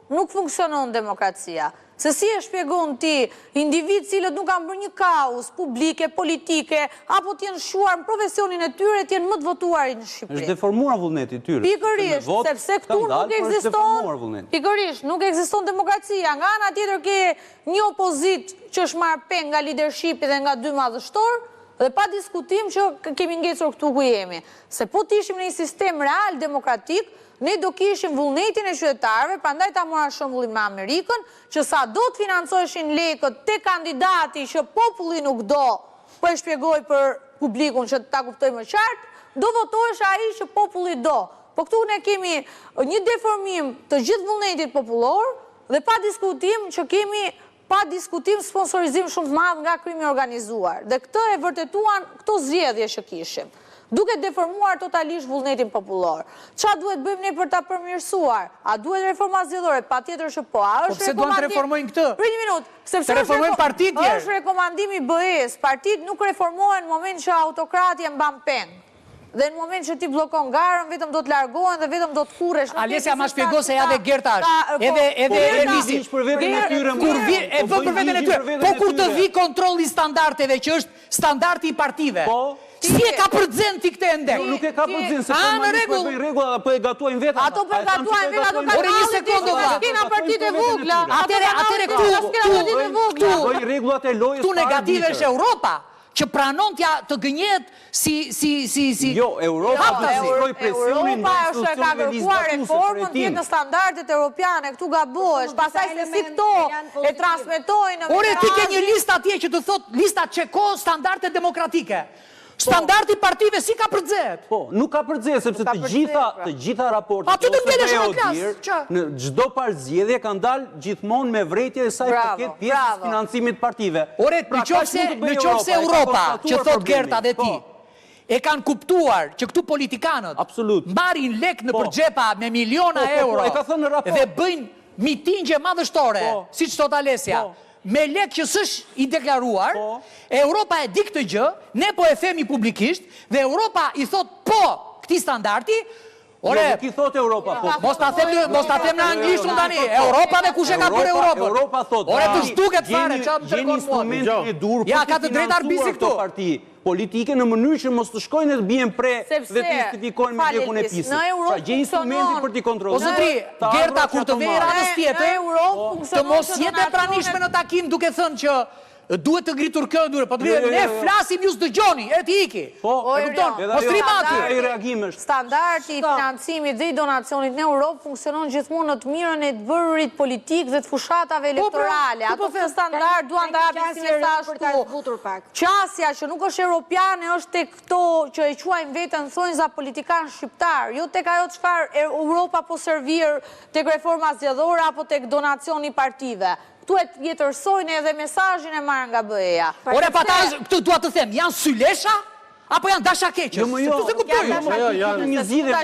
nuk funksionon demokracia. Se si e shpjegon ti individ cilët nuk kanë bërë një kauz publike, politike, apo t'jenë shuar në profesionin e tyre, t'jenë më të votuarit në Shqipëri. Është deformuar vullneti tyre. Pikërisht, sepse këtu nuk ekziston, pikërisht, nuk ekziston demokracia. Nga ana tjetër ke një opozit që është marrë peng nga leadershipi dhe nga dy madhështor, dhe pa diskutim që kemi ngecur këtu ku jemi. Se po t'ishim në një sistem real demokratik, ne do kishim vullnetin e qytetarëve, prandaj ta mora shembullin me Amerikën, që sa do të financoheshin lekët te kandidati që populli nuk do, po e shpjegoj për publikun që ta kuptojmë më qartë, do votohesh ai që populli do. Po këtu ne kemi një deformim të gjithë vullnetit popullor dhe pa diskutim që kemi sponsorizim shumë të madh nga krimi organizuar. Dhe këtë e vërtetuan këto zgjedhje që kishim, duke deformuar totalisht vullnetin popullor. Qa duhet bëjmë ne për ta përmirësuar? A duhet reforma zgjedhore? Patjetër që po. Po pse duan të reformojnë këtë? Për një minutë. Të reformojnë partitë tjerë. Është rekomandimi i BE-s. Partitë nuk reformohen në moment që autokrati e mban peng. Dhe në moment që ti blokon garën, vetëm do të largohen dhe vetëm do të kurresh. Alesja ma shpjego se ja dhe Gerta është. Edhe Elisi. Për veten e tyre. Për veten e tyre. Po kur të vi kontrolli standardeve që është standardi i partive. Si e ka përdzën ti këtë ende? Nuk e ka përdzën, se përmani regullat, apo e gatuajnë vetë. Ato për gatuajnë vetë, ato ka një sekundë, kena partitë e vogla. Atere këtu negative është Europa, që pranon të gënjet si... Jo, Europa është ka kërkuar reformën tjetë në standardet europiane, këtu gabohesh, pasaj se si këto e transmetojnë... Ore, ti ke një list atje që të thot lista qeko standardet demokratike. Standardi partive si ka përdzet? Po, nuk ka përdzet, sepse të gjitha raportet... A ty të mbjelesh në klasë? Në gjdo par zgjedhje kanë dalë gjithmonë me vrejtje e saj paket pjesës financimit partive. Ore, në qofse Europa, që thot Gerta dhe ti, e kanë kuptuar që këtu politikanët marrin lek në përgjepa me miliona euro dhe bëjnë mitingje madhështore, si që thot Alesja, me lek që s'është i deklaruar, Europa e di këtë gjë, ne po e themi publikisht, dhe Europa i thot po këti standardi, ore, mos ta them në anglisht unë tani, Europa dhe kush e ka për Europën? Europa thot, ore, të shtuket fare, qa më gjeni instrumentin e dur ja, ka të drejt arbisi këtu. Parti politike në mënyrë që mos të shkojnë dhe të bjen pre dhe të justifikojnë me lekun e pisë. Pra gjeni instrumentin për t'i kontrolluar. O zotri, Gerta, kur të vej radhës tjetër, të mos jetë e pranishme në takim duke thënë që duhet të ngritur këndure, po ne flasim ju s'dëgjoni, e ti iki. Mos trimati. Standardi i financimit dhe i donacionit në Europë funksionon gjithmonë në të mirën e të bërurit politik dhe të fushatave elektorale. Ato standard duan të hapin si mesazh këtu. Qasja që nuk është europiane është tek këto që e quajnë veten thonjza politikan shqiptar, jo tek ajo çfarë Europa po servir tek reforma zgjedhore apo tek donacioni partive. Këtu e jetërsojnë edhe mesazhin e marrë nga BE-ja. Ore, pa ta, këtu duat të them, janë sylesha? Apo janë dasha keqës? Jo, janë një zgjidhje.